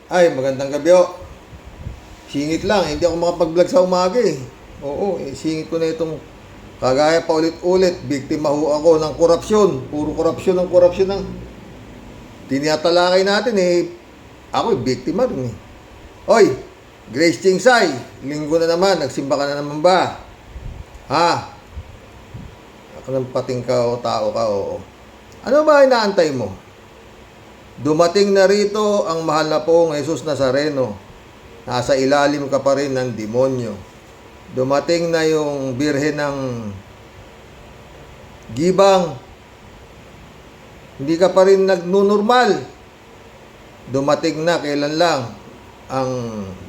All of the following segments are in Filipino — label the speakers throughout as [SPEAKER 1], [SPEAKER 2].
[SPEAKER 1] Ay, magandang gabi o. Singit lang, hindi ako makapag-vlog sa umaga eh. Oo, singit ko na itong kagaya pa ulit-ulit. Biktima ho ako ng korupsyon. Puro korupsyon ng korupsyon ng tinatalakay natin eh. Ako biktima rin eh. Oy, Grace Chingsay, linggo na naman, nagsimba ka na naman ba? Ha? Ako ng pating ka o tao ka o. Ano ba inaantay mo? Dumating na rito ang mahal na pong Jesus Nazareno. Nasa ilalim ka pa rin ng demonyo. Dumating na yung birhen ng gibang. Hindi ka pa rin nagnunormal. Dumating na kailan lang ang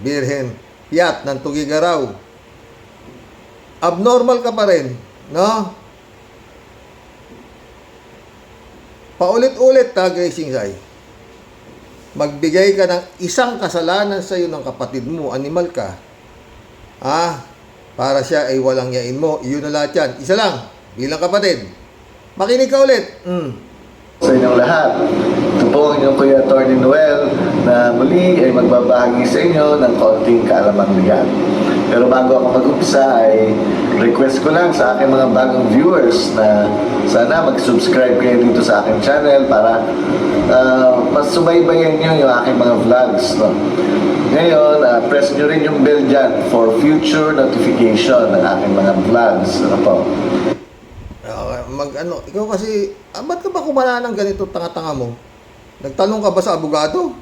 [SPEAKER 1] birhen Piat ng Tugigaraw. Abnormal ka pa rin, no? Paulit-ulit ta, Grace Chingsay. Magbigay ka ng isang kasalanan sa iyo ng kapatid mo, animal ka. Para siya ay walang yain mo. Iyon na lahat yan. Isa lang, bilang kapatid. Makinig ka ulit.
[SPEAKER 2] Sa inyong lahat, ito po ang inyong Kuya Atty. Noel na muli ay magbabahagi sa inyo ng konting kaalaman bigat. Pero bago ako mag-umpisa ay request ko lang sa aking mga bagong viewers na sana mag-subscribe kayo dito sa aking channel para mas subaybayan nyo yung aking mga vlogs. No? Ngayon, press nyo rin yung bell dyan for future notification ng aking mga vlogs. Ano po?
[SPEAKER 1] Ikaw kasi, ba't ka ba kumana ng ganito tanga-tanga mo? Nagtanong ka ba sa abogado?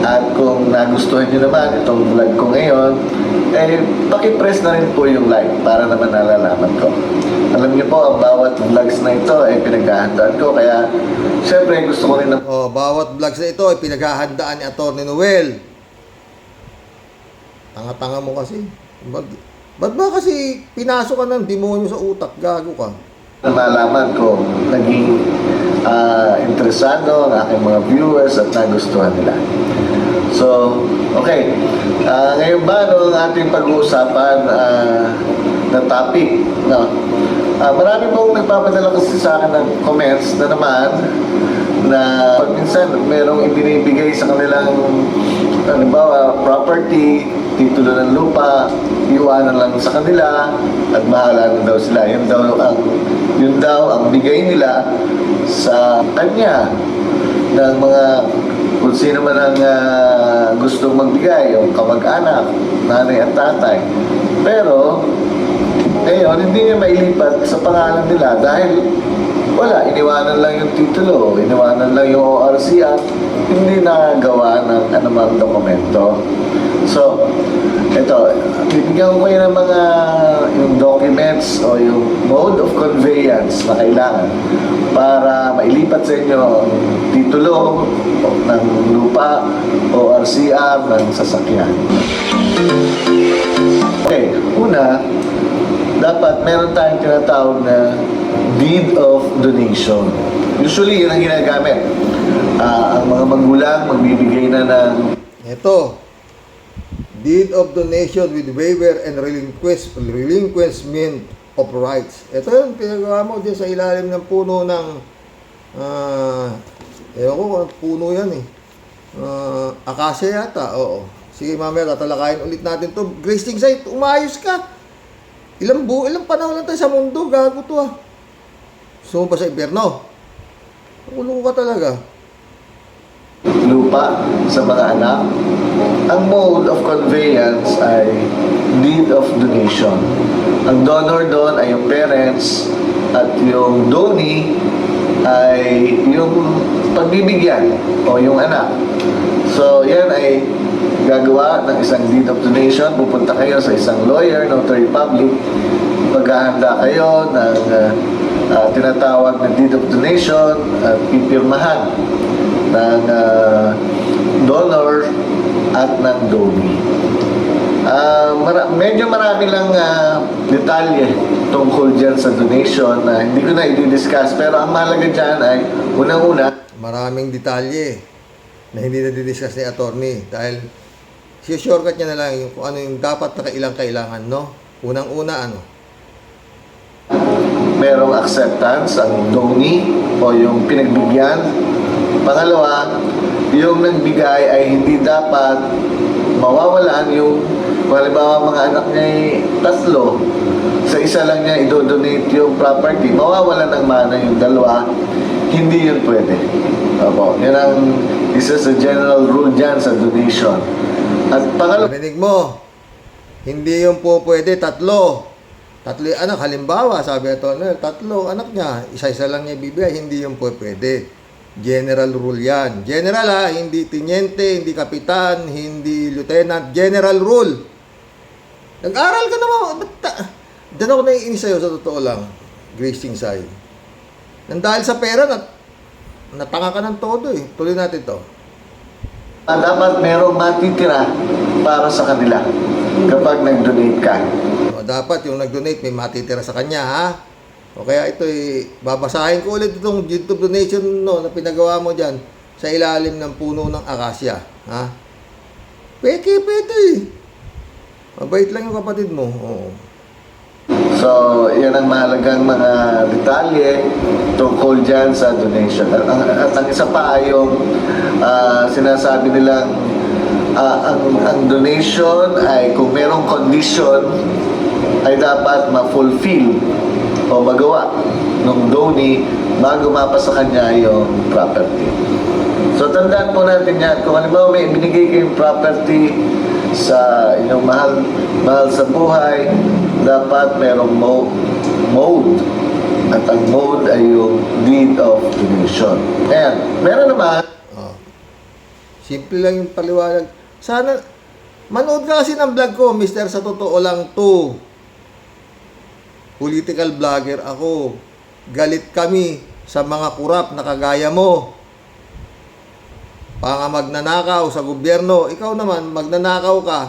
[SPEAKER 2] At kung nagustuhan nyo naman itong vlog ko ngayon, pakipress na rin po yung like para naman nalalaman ko. Alam niyo po, ang bawat vlogs na ito ay pinaghahandaan ko, kaya syempre gusto ko rin na...
[SPEAKER 1] Bawat vlogs na ito ay pinaghahandaan ni Atty. Noel. Tanga-tanga mo kasi. Ba't ba kasi pinasok ka ng demonyo sa utak? Gago ka.
[SPEAKER 2] Malaman ko, naging interesado ang aking mga viewers at nagustuhan nila. So, okay. Ngayon ba, ang ating pag-uusapan na topic, no? Marami pong nagpapadala kasi sa akin ng comments na naman na pag minsan merong ibinibigay sa kanilang halimbawa, property, titulo ng lupa, iwanan lang sa kanila at bahala na daw sila. Yun daw ang bigay nila sa kanya ng mga kung sino man ang gustong magbigay, yung kamag-anak, nanay at tatay. Pero, ngayon, hindi niya mailipat sa pangalan nila dahil wala, iniwanan lang yung titulo, iniwanan lang yung ORC at hindi nagawa ng anumang dokumento. So, ito, bibigyan ko kayo ng mga yung documents o yung mode of conveyance na kailangan para mailipat sa inyo ang titulo ng lupa o RCR ng sasakyan. Okay, una, dapat meron tayong tinatawag na deed of donation. Usually, yun ang ginagamit. Ang mga magulang magbibigay na ng...
[SPEAKER 1] Ito, deed of donation with waiver and relinquishment of rights. Ito yun, pinagawa mo dyan sa ilalim ng puno ng ewan ko kung puno yan eh. Akasya yata, oo. Sige mamaya, tatalakayin ulit natin to. Grace Chingsay, umayos ka. Ilang panahon lang tayo sa mundo, gago to ah. Gusto mo ba sa impyerno? Ulo ka talaga.
[SPEAKER 2] Lupa sa mga anak. Ang mode of conveyance ay deed of donation. Ang donor doon ay yung parents at yung donee ay yung pagbibigyan o yung anak. So, yan ay gagawa ng isang deed of donation. Pupunta kayo sa isang lawyer, notary public. Maghahanda kayo ng tinatawag na deed of donation at pipirmahan ng donor at ng donee. Medyo marami lang detalye tungkol dyan sa donation na hindi ko na i-discuss, pero ang mahalaga dyan ay unang-una,
[SPEAKER 1] maraming detalye na hindi na di-discuss ni attorney dahil shortcut niya na lang yung kung ano yung dapat na kailangan, no? Unang-una, ano?
[SPEAKER 2] merong acceptance ang donee o yung pinagbigyan. Pangalawa, yung nagbigay ay hindi dapat mawawalan yung, halimbawa mga anak niya ay 3, sa isa lang niya idodonate yung property, mawawalan ng mana yung 2, hindi yun pwede. Opo, yan ang isa sa general rule dyan sa donation. At pangalawa,
[SPEAKER 1] Narinig mo, hindi yung po pwede 3. 3 yung anak, halimbawa, sabi ito, 3 anak niya, isa-isa lang niya ibibigay, hindi yung po pwede. General rule yan. General ha, hindi tiniente, hindi kapitan, hindi lieutenant, general rule. Nag-aral ka naman, diyan ako naiinis sa'yo sa totoo lang, Grace Chingsay. Nang dahil sa pera, natanga ka ng todo eh. Tuloy natin to.
[SPEAKER 2] dapat merong matitira para sa kanila kapag nag-donate ka.
[SPEAKER 1] O, dapat yung nag-donate may matitira sa kanya, ha? O kaya ito babasahin ko ulit itong YouTube donation na pinagawa mo dyan sa ilalim ng puno ng akasya, ha? Pwede eh. Mabait lang yung kapatid mo. Oo.
[SPEAKER 2] So, yan ang mahalagang mga detalye tungkol dyan sa donation. At ang isa pa ay yung sinasabi nilang ang donation ay kung merong condition ay dapat ma-fulfill o magawa ng donee bago mapa sa kanya yung property. So, tandaan po natin yan. Kung halimbawa may binigay kayong property sa inyong mahal sa buhay, dapat merong mode. At ang mode ay yung deed of donation. Ayan. Meron naman.
[SPEAKER 1] Oh. Simple lang yung paliwanag. Sana, manood ka kasi ng vlog ko, Mr. Sa totoo lang to. Political vlogger ako. Galit kami sa mga kurap na kagaya mo. Magnanakaw sa gobyerno. Ikaw naman, magnanakaw ka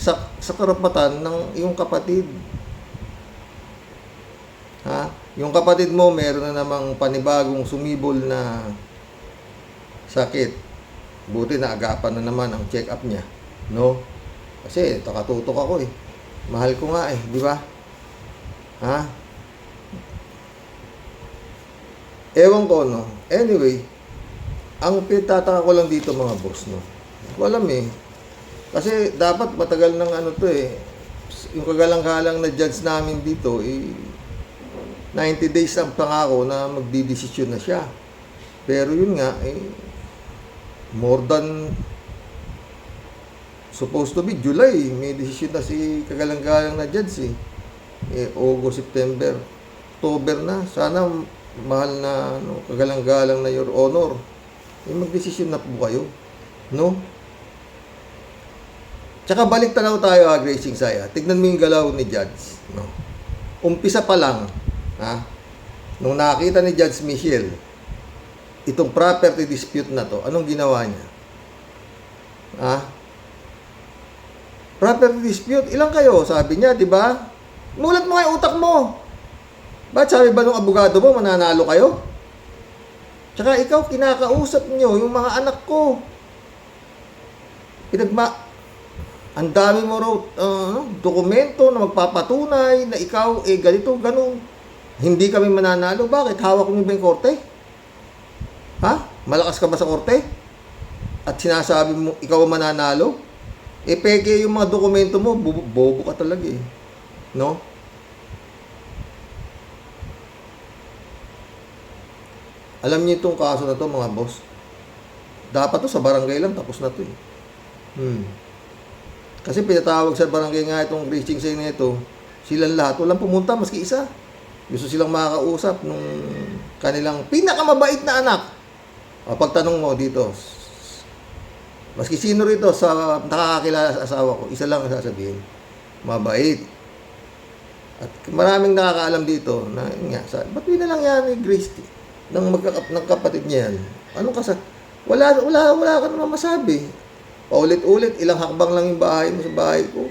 [SPEAKER 1] sa karapatan ng iyong kapatid. Ha? Yung kapatid mo, meron na namang panibagong sumibol na sakit. Buti na agapan na naman ang check-up niya. No? Kasi takatutok ako eh. Mahal ko nga eh, di ba? Ha? Ewan ko, no? Anyway, ang pinagtataka ko lang dito mga boss, no? Hindi ko alam eh. Kasi dapat matagal ng ano to eh. Yung kagalang-galang na judge namin dito, 90 days ang pangako na magdidesisyon na siya. Pero yun nga, more than supposed to be July. May desisyon na si kagalang-galang na judge eh. August, September, October na. Sana mahal na kagalang-galang na Your Honor. Magdesisyon na po kayo. No? Tsaka balik tanaw tayo Grace Chingsay. Tignan mo yung galaw ni Judge. No? Umpisa pa lang, nung nakita ni Judge Michelle, itong property dispute na to, anong ginawa niya? Property dispute, ilang kayo? Sabi niya, di ba? Mulat mo yung utak mo. Ba't sabi ba nung abogado mo, mananalo kayo? Tsaka ikaw, kinakausap nyo yung mga anak ko. Ang dami mo raw dokumento na magpapatunay na ikaw, ganito, ganun. Hindi kami mananalo. Bakit? Hawak mo ba yung korte? Ha? Malakas ka ba sa korte? At sinasabi mo, ikaw ang mananalo? Peke yung mga dokumento mo, bobo ka talaga eh. No? Alam niyo itong kaso na to mga boss. Dapat to sa barangay lang, tapos na to eh. Kasi pinatawag sa barangay nga itong Grace Chingsay na ito, silang lahat, walang pumunta, maski isa. Gusto silang makakausap nung kanilang pinakamabait na anak. Pagtanong mo dito, maski sino rito sa nakakakilala sa asawa ko, isa lang ang sasabihin, mabait. At maraming nakakaalam dito na, ba't na lang yan ni Grace ng kapatid niya yan? Anong wala ka naman masabi. Paulit-ulit, ilang hakbang lang yung bahay mo sa bahay ko.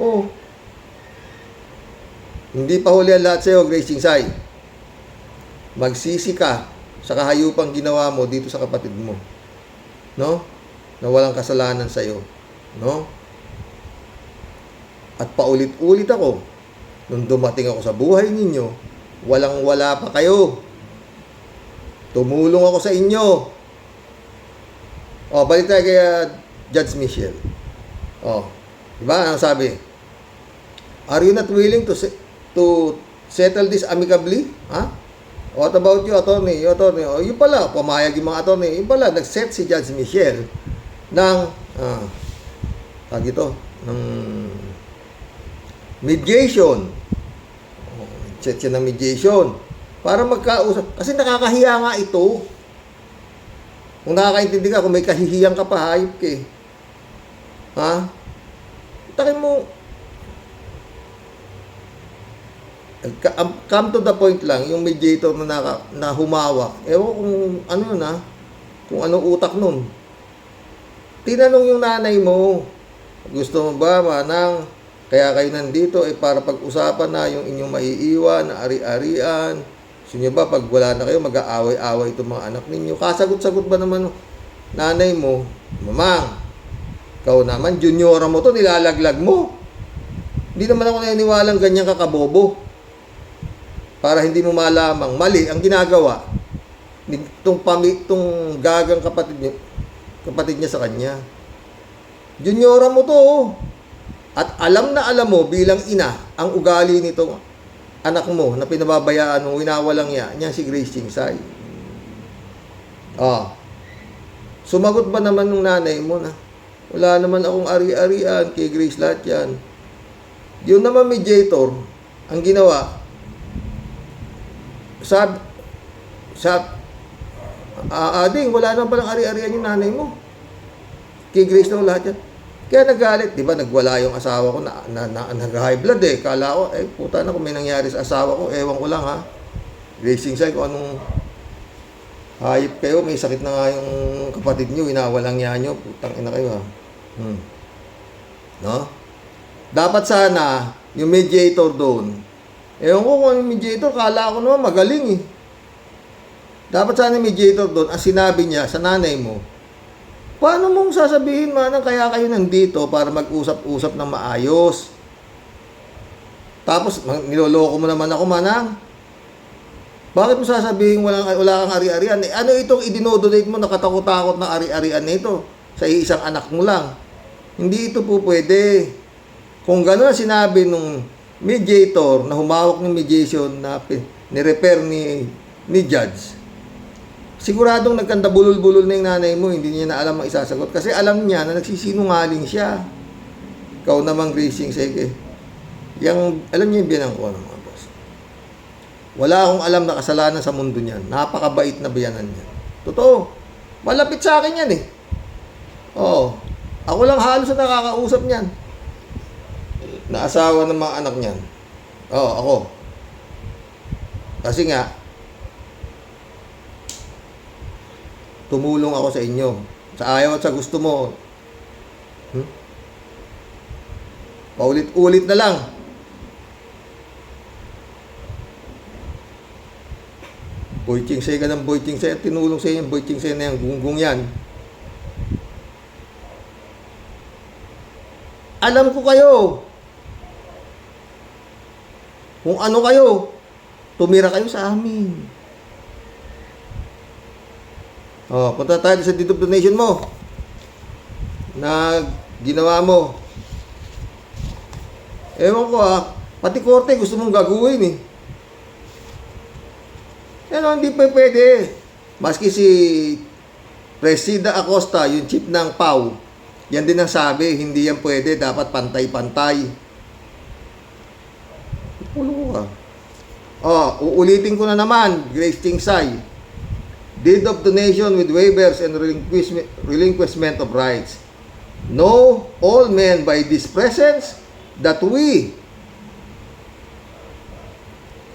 [SPEAKER 1] Oh. Hindi pa huli ang lahat sa'yo, Grace Chingsay. Magsisi ka sa kahayupang ginawa mo dito sa kapatid mo. No? Na walang kasalanan sa'yo. No? At paulit-ulit ako, nung dumating ako sa buhay ninyo, walang-wala pa kayo. Tumulong ako sa inyo. O, balik tayo kay Judge Michelle. O, diba? Ano sabi? Are you not willing to settle this amicably? Ha? What about you, attorney? You, attorney? O, yun pala, pumayag yung mga attorney. Yun pala, nag-set si Judge Michelle ng, ng mediation. Set siya ng mediation para magkausap. Kasi nakakahiya nga ito. Kung nakakaintindi ka, kung may kahihiyang ka pa, hayop ka eh. Ha? Takin mo, come to the point lang, yung mediator na humawak. Ewan kung ano yun ha, kung anong utak nun. Tinanong yung nanay mo, gusto mo ba, manang, kaya kayo nandito para pag-usapan na yung inyong maiiwan, na ari-arian. Gusto nyo ba, pag wala na kayo, mag-aaway-aaway itong mga anak ninyo? Kasagot-sagot ba naman nanay mo? Mamang, ikaw naman, juniora mo to, nilalaglag mo. Hindi naman ako naniniwalang ganyan kakabobo. Para hindi mo malamang mali ang ginagawa itong gagang kapatid niya sa kanya. Juniora mo to. At alam na alam mo bilang ina ang ugali nitong anak mo na pinababayaan mo, winawalang niya si Grace Chingsay. Sumagot ba naman ng nanay mo na wala naman akong ari-arian kay Grace, lahat yan. Yun naman mediator, ang ginawa, ading, wala naman palang ari-arian yung nanay mo. Kay Grace na lahat yan. Kaya nagalit, di ba, nagwala yung asawa ko na nag-high blood eh. Kala ko, puta na kung may nangyari sa asawa ko, ewan ko lang ha. Racing side, kung anong hayop kayo, may sakit na nga yung kapatid nyo, inawalang niya nyo, putang ina kayo ha. No? Dapat sana, yung mediator doon, ewan ko kung yung mediator, kala ko naman magaling eh. Dapat sana yung mediator doon, ang sinabi niya sa nanay mo, paano mong sasabihin, manang, kaya kayo nandito para mag-usap-usap ng maayos? Tapos, niloloko mo naman ako, manang. Bakit mo sasabihin wala kang ari-arian? Ano itong idinodonate mo na katakot-takot na ari-arian nito sa isang anak mo lang? Hindi ito po pwede. Kung gano'n sinabi nung mediator na humawak ng mediation na ni-repair ni Judge, siguradong nagkandabulol-bulol na yung nanay mo, hindi niya na alam ang isasagot. Kasi alam niya na nagsisinungaling siya. Ikaw namang Racing, sige. Alam niya yung biyanang ko, mga boss. Wala akong alam na kasalanan sa mundo niyan. Napakabait na biyanan niya. Totoo. Malapit sa akin yan eh. Oo. Ako lang halos na nakakausap niyan. Na asawa ng mga anak niyan. Oo, ako. Kasi nga, tumulong ako sa inyo. Sa ayaw at sa gusto mo. Paulit-ulit na lang. Boy Chingsay ka ng Boy Chingsay at tinulong sa inyo. Boy Chingsay na yung gunggong yan. Alam ko kayo. Kung ano kayo, tumira kayo sa amin. Punta tayo sa deed of donation mo na ginawa mo. Ewan ko pati korte gusto mong gagawin eh. Hindi pa pwede. Maski si Presida Acosta, yung chief ng PAW, yan din ang sabi, hindi yan pwede, dapat pantay-pantay. Ulo ka. Uulitin ko na naman, Grace Chingsay. Deed of donation with waivers and relinquishment of rights. Know all men by this presence that we,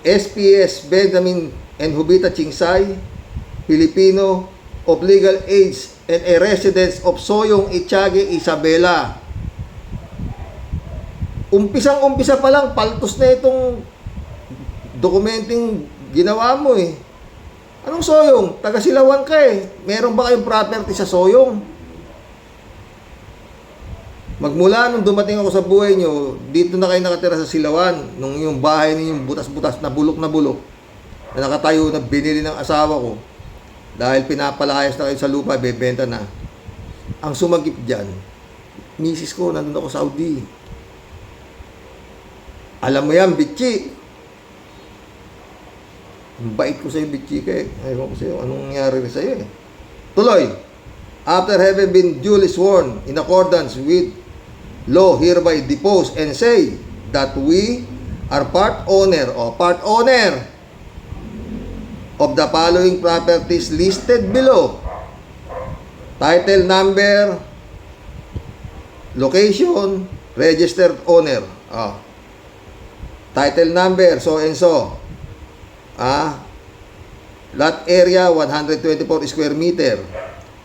[SPEAKER 1] SPS Benjamin and Jovita Chingsay, Filipino, of legal age and a residence of Soyong Itiague, Isabela. Umpisang-umpisa pa lang, paltos na itong dokumenting ginawa mo eh. Anong Soyong? Taga-Silawan ka eh. Meron ba kayong property sa Soyong? Magmula nung dumating ako sa buhay nyo, dito na kayo nakatira sa Silawan. Nung yung bahay ninyong butas-butas na bulok, na nakatayo na binili ng asawa ko. Dahil pinapalayas na kayo sa lupa, bebenta na. ang sumagip dyan, misis ko, nandun ako sa Saudi. Alam mo yan, bitchi. Ang bait ko sa'yo, bitchi ka eh. Ayaw ko sa'yo, anong nangyari sa'yo eh. Tuloy. After having been duly sworn in accordance with law, hereby depose and say that we are part owner of the following properties listed below. Title number, location, registered owner. Title number, so and so. Lot area, 124 square meter.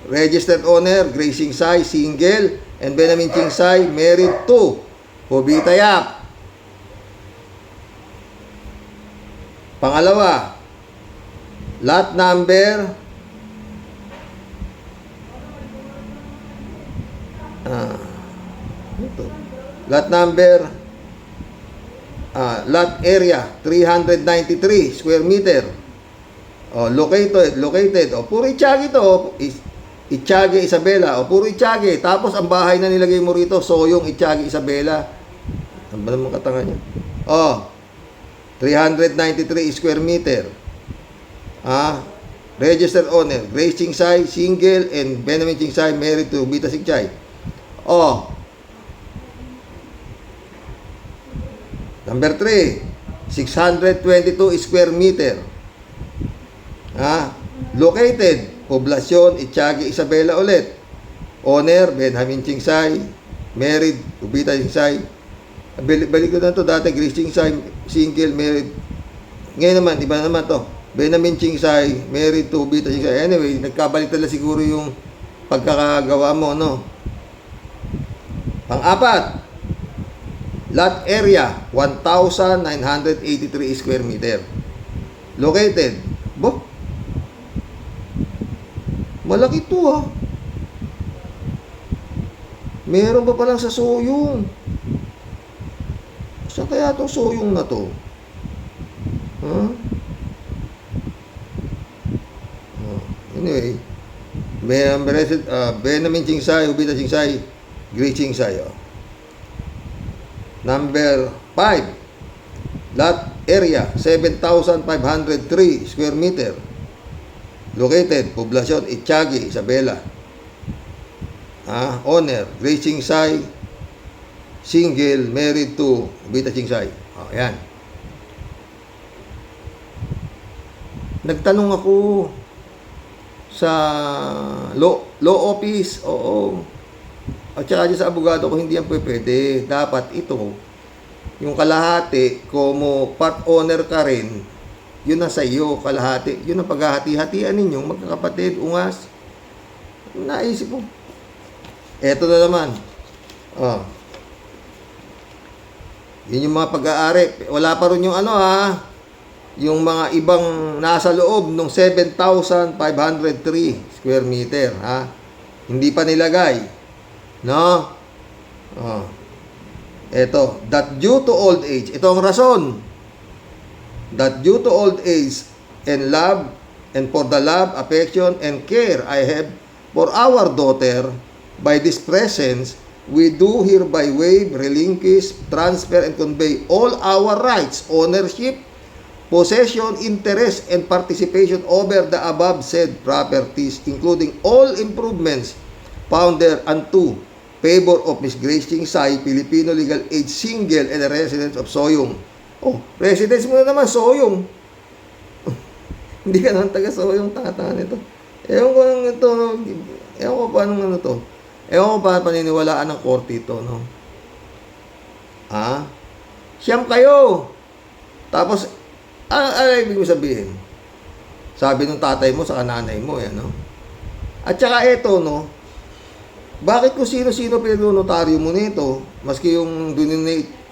[SPEAKER 1] Registered owner, Grazing Sai, single, and Benamin Chingsay, married to Hobita Yap. Pangalawa, lot number, lot area, 393 square meter. Located. Puro Itiagi to. Itiagi, Isabela. Puro Itiagi. Tapos ang bahay na nilagay mo rito, Soyong, Itiagi, Isabela. Ano ba naman katanga niya? 393 square meter. Registered owner, Grace Chingsay, single, and Benamin Chingsay, married to Bita Sigchay. Number 3, 622 square meter. Located, Poblasyon, Itiagi, Isabela ulit. Owner, Benjamin Chingsay, married to Bita Chingsay. Balik ko na to dati, Grace Chingsay, single, married. Ngayon naman, iba naman to. Benjamin Chingsay, married to Bita Chingsay. Anyway, nagkabalik talaga siguro yung pagkakagawa mo, no? Pang-apat, lot area, 1,983 square meter. Located, malaki to meron pa palang sa Soyong. Saan kaya itong Soyong na to? Anyway, Benamin Chingsay, Hobita Chingsay, Grace Chingsay. Number 5, lot area, 7,503 square meter. Located, Poblasyon, Itiagi, Isabela. Owner, Grace Chingsay, single, married to Bita Chingsay. Ayan. Nagtanong ako sa law office, at saka sa abogado ko, hindi yan pwede. Dapat ito, yung kalahati, como part owner ka rin, yun na sa iyo, kalahati. Yun ang paghahati-hatian ninyong magkakapatid, ungas. Naisip ko. Eto na naman. Yun yung mga pag-aari. Wala pa rin yung yung mga ibang nasa loob ng 7,503 square meter. Hindi pa nilagay. No? Eto. That due to old age. Ito ang rason. That due to old age and love, and for the love, affection, and care I have for our daughter, by this presence, we do hereby waive, relinquish, transfer, and convey all our rights, ownership, possession, interest, and participation over the above said properties, including all improvements found there unto favor of Miss Grace Chingsay, Filipino legal age, single, and a resident of Soyong. Residence mo na naman, Soyong. Hindi ka naman taga Soyong, tanga-tanga nito. Ewan ko lang ito, ewan ko paano ano to. Ewan ko paano paniniwalaan ng korte ito, no? Siyam kayo. Tapos, ano ibig mo sabihin? Sabi ng tatay mo sa nanay mo, no? At saka ito, no? Bakit kung sino-sino pinag-notaryo mo nito, maski yung donate,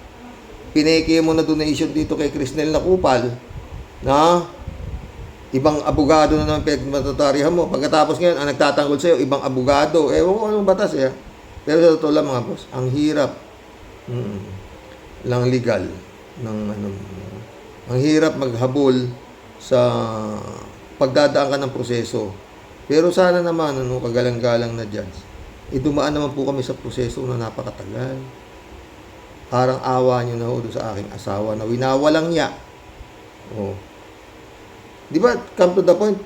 [SPEAKER 1] pineke mo na donation dito kay Crisnel na Kupal, na ibang abogado na naman pinag-notaryohan mo. Pagkatapos ngayon, ang nagtatanggol sa'yo, ibang abogado. Ewan ko anong batas Pero sa totoo lang mga boss, ang hirap lang legal ng ang hirap maghabol sa pagdadaan ka ng proseso. Pero sana naman, kagalang-galang na judge, dumaan naman po kami sa proseso na napakatagal. Parang awa nyo na ho doon sa aking asawa na winawalang niya. Oh. Di ba, come to the point,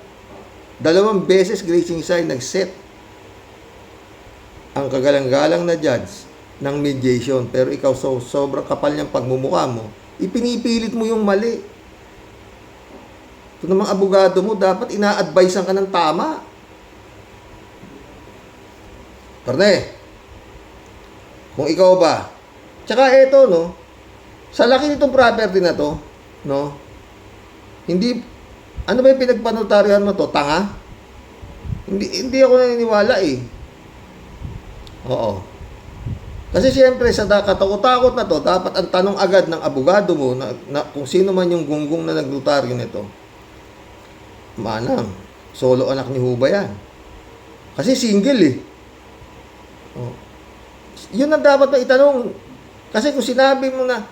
[SPEAKER 1] 2 beses Grazing Side nag-set ang kagalang-galang na judge ng mediation. Pero ikaw, sobrang kapal niyang pagmumukha mo, ipinipilit mo yung mali. Ito namang abogado mo, dapat ina-advisean ka ng tama. Parne, kung ikaw ba, tsaka eto, no, sa laki nitong property na to, no, hindi, ano ba yung pinagpanotaryohan mo to? Tanga? Hindi ako naniniwala eh. Oo. Kasi siyempre, sa katakot-takot na to, dapat ang tanong agad ng abogado mo, na kung sino man yung gunggong na nagnotaryo nito, manang, solo anak ni Huba yan. Kasi single eh. Oh. Yun ang dapat na itanong. Kasi kung sinabi mo na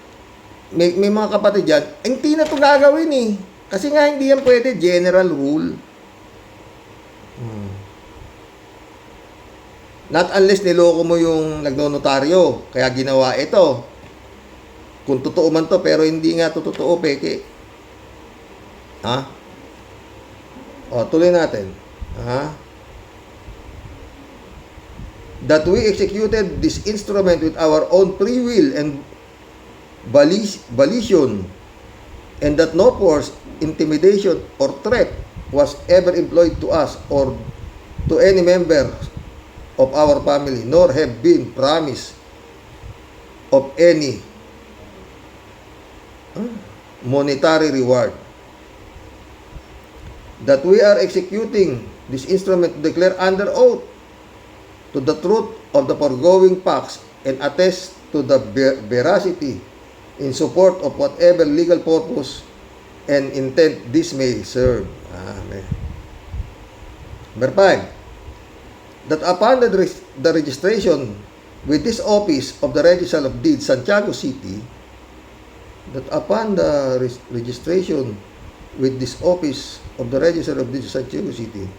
[SPEAKER 1] may mga kapatid dyan, hindi na ito gagawin eh. Kasi nga hindi yan pwede, general rule. Not unless niloko mo yung nagnonotaryo, kaya ginawa ito. Kung totoo man to, pero hindi nga to totoo, peke. Ha? O, tuloy natin. Ha? That we executed this instrument with our own free will and volition, and that no force, intimidation, or threat was ever employed to us or to any member of our family, nor have been promised of any monetary reward. That we are executing this instrument to declare under oath to the truth of the foregoing facts and attest to the veracity in support of whatever legal purpose and intent this may serve. Amen. Number 5. That upon the registration with this office of the Register of Deeds, Santiago City, that upon the registration with this office of the Register of Deeds, Santiago City,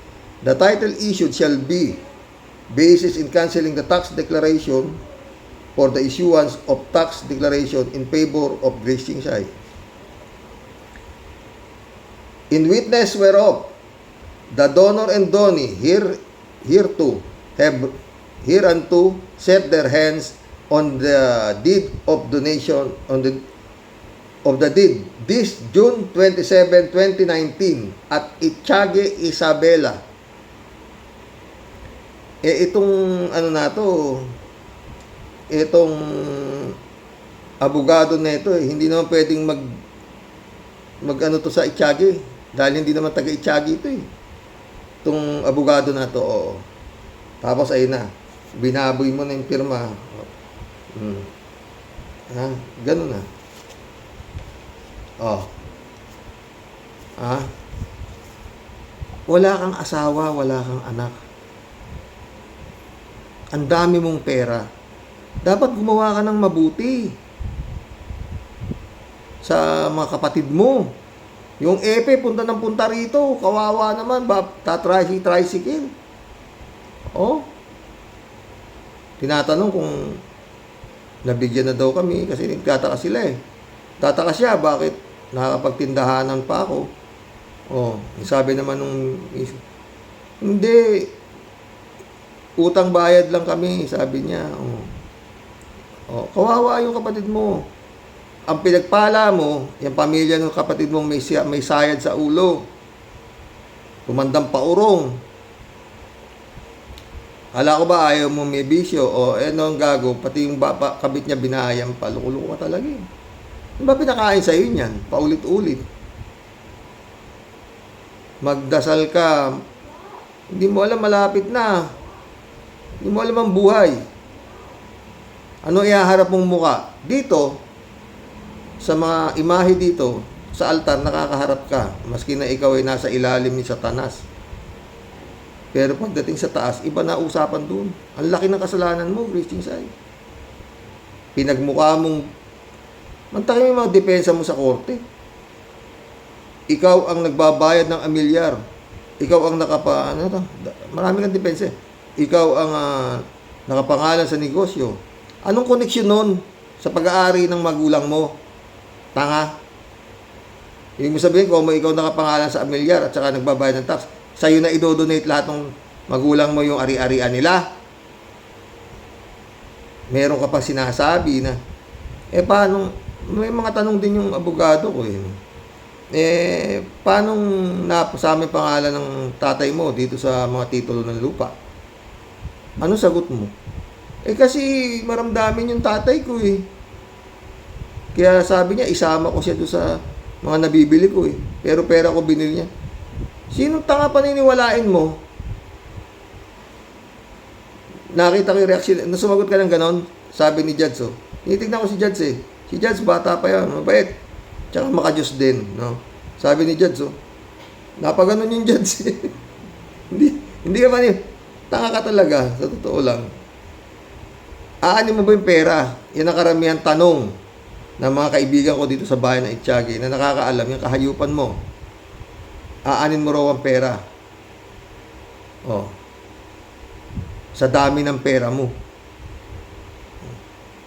[SPEAKER 1] the title issued shall be basis in canceling the tax declaration for the issuance of tax declaration in favor of Grazing Side. In witness whereof, the donor and donee hereunto set their hands on the deed of donation of the deed this June 27, 2019 at Itiague, Isabela. Itong ano na to, itong abogado na ito, hindi naman pwedeng mag ano to sa Itiague dahil hindi naman taga Itiague ito eh. Itong abogado na to, oo. Tapos ayun na, binaboy mo na yung pirma. Ha? Ganun na. Oh. Ha? Wala kang asawa, wala kang anak. Ang dami mong pera. Dapat gumawa ka ng mabuti sa mga kapatid mo. Yung epe, punta ng punta rito. Kawawa naman. Tricycle. Oh. Tinatanong kung nabigyan na daw kami kasi nagtataka sila eh. Tataka siya, bakit nakakapagtindahanan pa ako? Oh, sabi naman nung hindi, utang bayad lang kami, sabi niya. Oh, kawawa yung kapatid mo. Ang pinagpala mo, yung pamilya ng kapatid mong may sayad sa ulo. Tumandang paurong. Hala ko ba ayaw mo may bisyo? O ang gago, pati yung kabit niya binayang pa. Lukuloko ka talaga eh. Ano ba pinakain sa'yo niyan? Paulit-ulit. Magdasal ka. Hindi mo alam, malapit na. Hindi mo alam ang buhay. Ano ihaharap mong muka? Dito, sa mga imahe dito, sa altar, nakakaharap ka. Maski na ikaw ay nasa ilalim ni Satanas. Pero pagdating sa taas, iba na usapan dun. Ang laki ng kasalanan mo, Grazing Side. Pinagmukha mong, mantakin mo yung mga depensa mo sa korte. Ikaw ang nagbabayad ng amilyar. Ikaw ang marami kang depensa. Ikaw ang nakapangalan sa negosyo. Anong koneksyon nun sa pag-aari ng magulang mo? Tanga. Ibig mo sabihin, kung ikaw nakapangalan sa amilyar at saka nagbabayad ng tax, sa'yo na idodonate lahat ng magulang mo yung ari-arian nila. Meron ka pa sinasabi na, paano, may mga tanong din yung abogado ko paano napasama yung pangalan ng tatay mo dito sa mga titulo ng lupa? Ano sagot mo? Kasi maramdamin yung tatay ko Kaya sabi niya, isama ko siya doon sa mga nabibili ko Pero pera ko binili niya. Sinong tanga paniniwalain mo? Nakita ko yung reaction. Nung sumagot ka ng ganon, sabi ni Judge, tinitignan ko si Judge Si Judge, bata pa yan, mabait. Tsaka makajos din, no? Sabi ni Judge, napaganon yung Judge hindi ka tanga ka talaga, sa totoo lang. Aanin mo ba yung pera? Yan ang karamihan tanong ng mga kaibigan ko dito sa bayan ng Itiyagi na nakakaalam yung kahayupan mo. Aanin mo raw ang pera. Sa dami ng pera mo.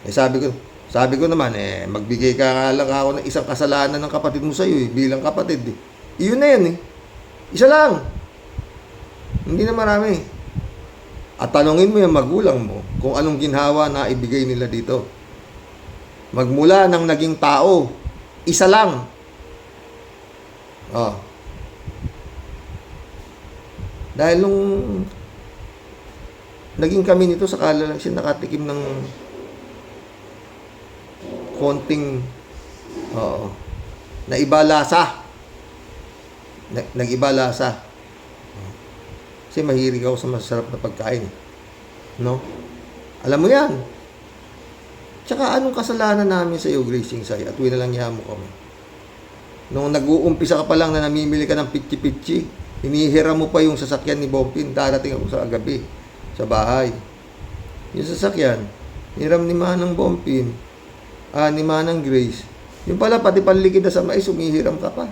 [SPEAKER 1] Sabi ko naman, magbigay ka lang ako ng isang kasalanan ng kapatid mo sa'yo bilang kapatid Iyon na yan Isa lang. Hindi na marami. At tanungin mo yung magulang mo kung anong ginhawa na ibigay nila dito. Magmula ng naging tao, isa lang. Dahil nung naging kami nito, sakala lang siya nakatikim ng konting naiba lasa. Nag-iba lasa. Kasi mahilig ako sa masarap na pagkain. No? Alam mo yan. Tsaka anong kasalanan namin sa iyo, Gracing Sai, at winalangya mo kami. Nung nag-uumpisa ka pa lang na namimili ka ng pitchi-pitchi, hinihiram mo pa yung sasakyan ni Bompin, darating ako sa gabi, sa bahay. Yung sasakyan, hiram ni Manang Bompin, ni Manang Grace. Yung pala, pati panlikid na sa mais, humihiram ka pa.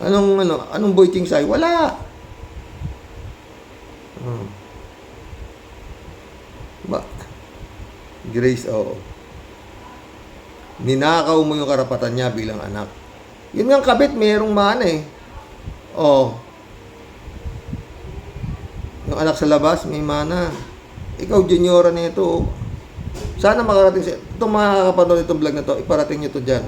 [SPEAKER 1] Anong Boy King Sai? Wala. Grace, ninakaw mo yung karapatan niya bilang anak. Yun nga kabit, mayroong mana yung anak sa labas, may mana. Ikaw, juniora na ito. Sana makarating sa itong mga kapanood itong vlog na to, iparating nyo to dyan.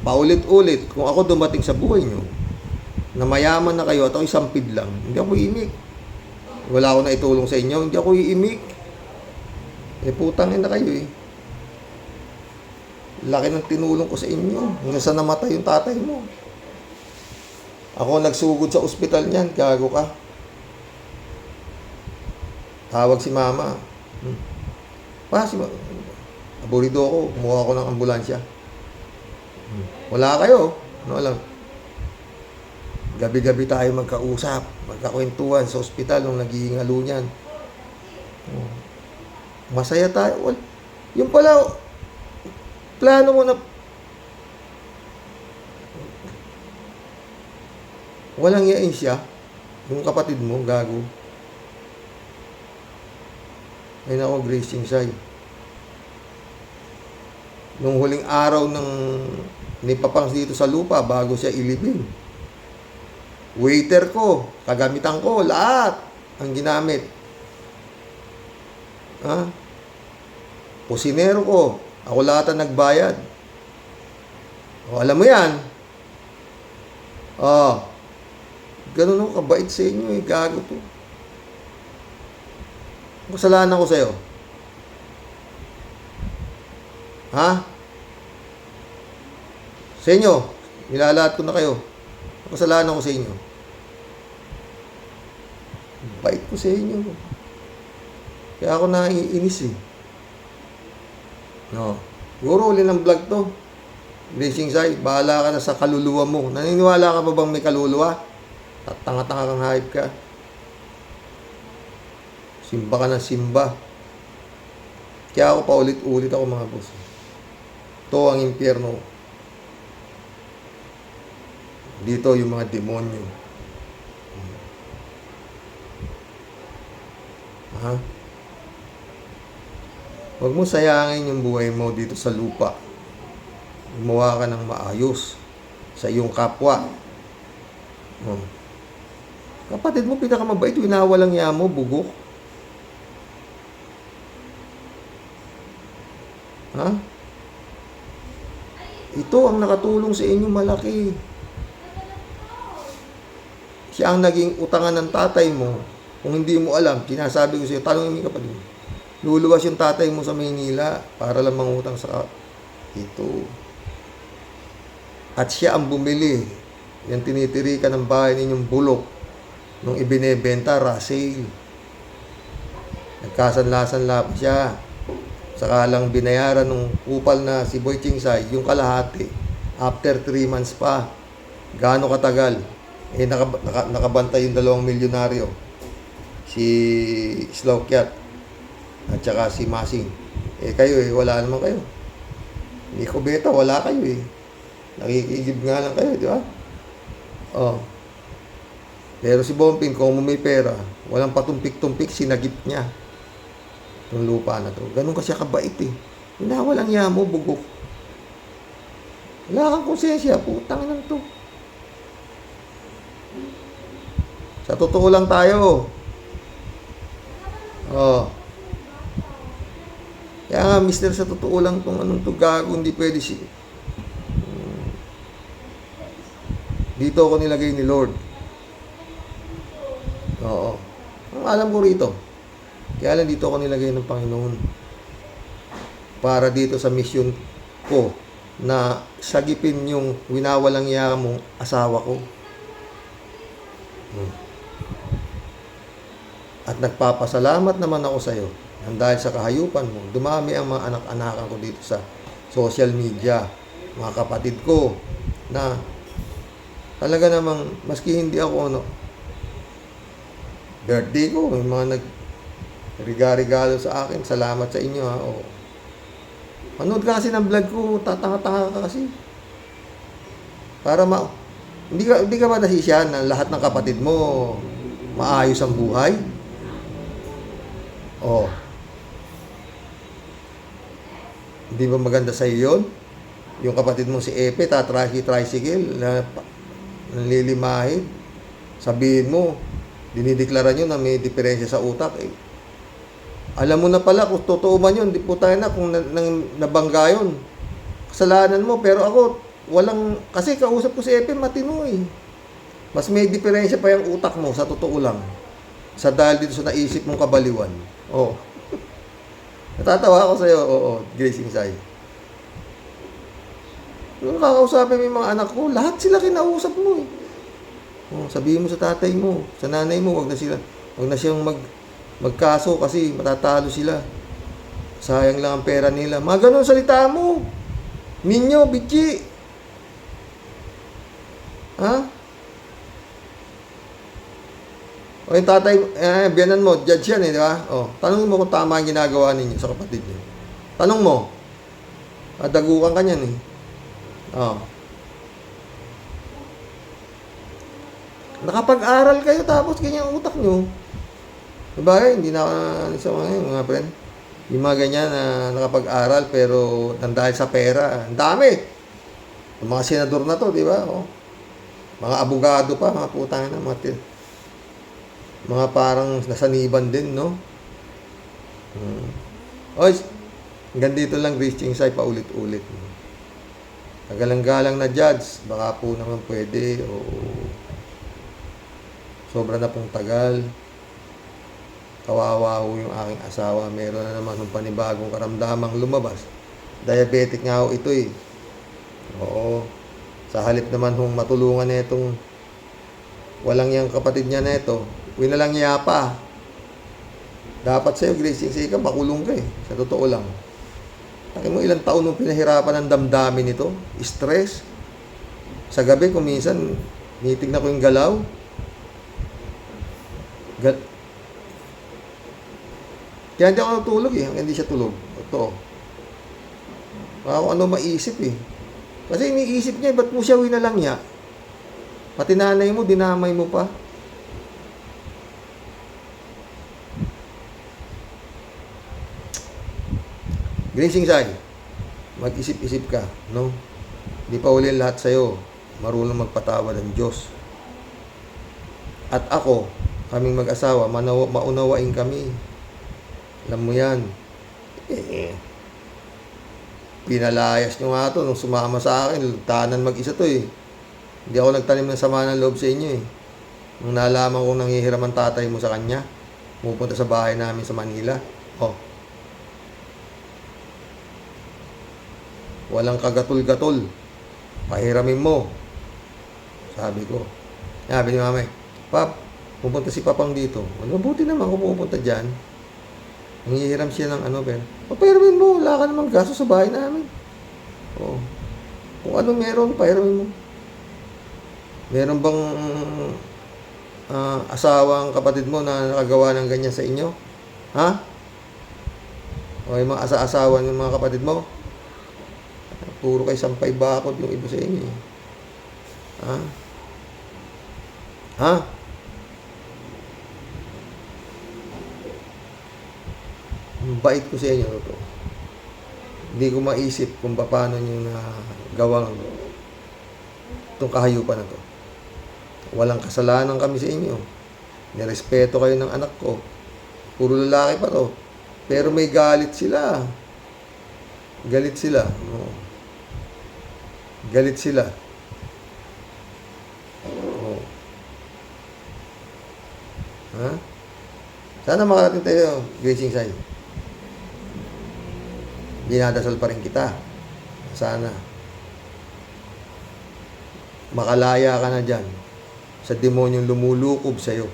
[SPEAKER 1] Paulit-ulit, kung ako dumating sa buhay nyo, na mayaman na kayo at ako isang pid lang, hindi ako iimik. Wala ako na itulong sa inyo, hindi ako iimik. Putangin na kayo Laki ng tinulong ko sa inyo. Hanggang sa namatay yung tatay mo. Ako nagsugod sa ospital niyan, gago ka. Tawag si mama. Aburido ako, kumuha ako ng ambulansya. Wala kayo. Ano alam? Gabi-gabi tayo magkausap, magkakwentuhan sa ospital nung naghihingalo niyan. Masaya tayo. Yung pala, plano mo na walang yain siya, yung kapatid mo, gago. Ay nako, Gracing Sai. Nung huling araw ng ni Papangs dito sa lupa, bago siya ilibing, waiter ko, kagamitan ko, lahat ang ginamit. Kusinero ko, ako lahat ang nagbayad. Alam mo yan. Ganun ako, kabait sa inyo gago to. Kasalanan ko sa'yo. Sa inyo, nilalahat ko na kayo. Kasalanan ko sa inyo. Bait ko sa inyo. Kaya ako naiinis Siguro uli ng vlog to. Gracing Sai, bahala ka na sa kaluluwa mo. Naniniwala ka ba bang may kaluluwa? Tatanga-tanga kang hype ka. Simba ka ng simba. Kaya ako paulit-ulit ako mga boss. Ito ang impyerno. Dito yung mga demonyo. Ha? Huwag mo sayangin yung buhay mo dito sa lupa. Gumawa ka ng maayos sa iyong kapwa. Oh. Kapatid mo, pinakamabait, winawalang niya mo, bugok. Ha? Ito ang nakatulong sa inyo malaki. Siya ang naging utangan ng tatay mo. Kung hindi mo alam, sinasabi ko sa iyo, tanongin mo yung kapatid mo. Luluwas yung tatay mo sa Maynila para lang mangutang sa ito. At siya ang bumili. Yung tinitirikan ng bahay ninyong bulok. Nung ibinebenta, Russell. Nagkasanla-sanla pa siya. Saka lang binayaran ng kupal na si Boy Chingsay, yung kalahati. After 3 months pa. Gaano katagal? Nakabantay yung 2 milyonaryo. Si Slowcat at saka si Masing. Kayo wala naman kayo. Ni Kubeta, wala kayo Nakikigib nga lang kayo, di ba? Oh. Pero si Bompin, kung may pera, walang patumpik-tumpik, sinagip niya itong lupa na to. Ganun kasi kabait Hinawalang niya mo, bugok. Wala kang konsensya, putang lang to. Sa totoo lang tayo. Oh. Kaya nga, mister, sa totoo lang tong anong to gago, hindi pwede Dito ako nilagay ni Lord. Oo. Ang alam ko rito. Kaya lang dito ako nilagay ng Panginoon. Para dito sa mission ko na sagipin yung winawalang iya mong asawa ko. At nagpapasalamat naman ako sa iyo dahil sa kahayupan mo, dumami ang mga anak-anakan ko dito sa social media, mga kapatid ko, na talaga namang, maski hindi ako, birthday ko, may mga nag-regalo sa akin, salamat sa inyo ha. Manood ka kasi ng vlog ko, tatanga-tanga ka kasi. Para hindi ka ba nasisya na lahat ng kapatid mo maayos ang buhay? Hindi ba maganda sa iyo yun? Yung kapatid mo si Epe, tricycle, na nanlilimahid. Sabihin mo, dinideklara nyo na may diferensya sa utak. Alam mo na pala kung totoo man yun, di po tayo na kung nabangga yun. Kasalanan mo, pero ako, kasi kausap ko si Epe, matino Mas may diferensya pa yung utak mo, sa totoo lang. Sa dahil dito sa naisip mong kabaliwan. Natatawa ako sa'yo, Grace Insay. Nung kakausapin mo yung mga anak ko, lahat sila kinausap mo sabihin mo sa tatay mo, sa nanay mo, wag na siyang magkaso kasi matatalo sila. Sayang lang ang pera nila. Mga ganun salita mo. Ninyo, bitchi. Ha? Yung tatay, biyanan mo, judge yan di ba? Tanong mo kung tama ang ginagawa ninyo sa kapatid niyo. Tanong mo. Dagukan ka niyan Nakapag-aral kayo tapos ganyan utak nyo. Diba? Hindi na sa mga friend. Yung mga ganyan na nakapag-aral pero dahil sa pera. Ang dami. Yung mga senador na to, di ba? Mga abogado pa, mga putang na, mga parang nasaniban din, no? Hanggang dito lang, Grace Chingsay, paulit-ulit. Tagalang-galang na judge, baka po naman pwede, sobra na pong tagal. Kawawa ho yung aking asawa, meron na naman ng panibagong karamdamang lumabas. Diabetic nga ho ito Sa halip naman hong matulungan netong walang yung kapatid niya neto, winalang niya pa. Dapat sa'yo, Grace Chingsay, ka, makulong ka sa totoo lang. Taki mo ilang taon nung pinahirapan ng damdamin nito, stress. Sa gabi, kung minsan, nitignan ko yung galaw. Kaya hindi ako natulog hanggang hindi siya tulog. Ito. Baka kung ano maisip Kasi iniisip niya, ba't mo siya winalang niya? Pati nanay mo, dinamay mo pa. Gracing Sai, mag-isip-isip ka, no? Di pa uli lahat sa'yo. Marunong magpatawad ang Diyos. At ako, kaming mag-asawa, maunawain kami. Alam mo yan. Pinalayas nyo nga to nung sumama sa akin. Tahanan mag-isa to eh. Hindi ako nagtanim ng sama ng loob sa inyo eh. Nung nalaman kong nanghihiram ang tatay mo sa kanya, pupunta sa bahay namin sa Manila. Oh. Walang kagatul-gatul. Pahiramin mo. Sabi ko. Sabi ni Mama, Pap, pupunta si Papang dito. Mabuti naman kung pupunta dyan. Nanghihiram siya ng pero papahiramin mo. Wala ka namang gasto sa bahay namin. Oh. Kung ano meron, pahiramin mo. Meron bang asawang kapatid mo na nakagawa ng ganyan sa inyo? Ha? O yung mga asa-asawa ng mga kapatid mo? Puro kay sampay bakod yung iba sa inyo. Ha? Ha? Ang bait ko sa inyo to. Hindi ko maisip kung paano nyo nagawang itong kahayupan na to. Walang kasalanan kami sa inyo. Nirespeto kayo ng anak ko. Puro lalaki pa to. Pero may galit sila. Galit sila. No. Galit sila. Oh. Ha? Sana makarating tayo, Gracing Sai. Dinadasal pa rin kita. Sana. Makalaya ka na dyan sa demonyong lumulukob sa'yo.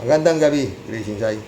[SPEAKER 1] Magandang gabi, Gracing Sai.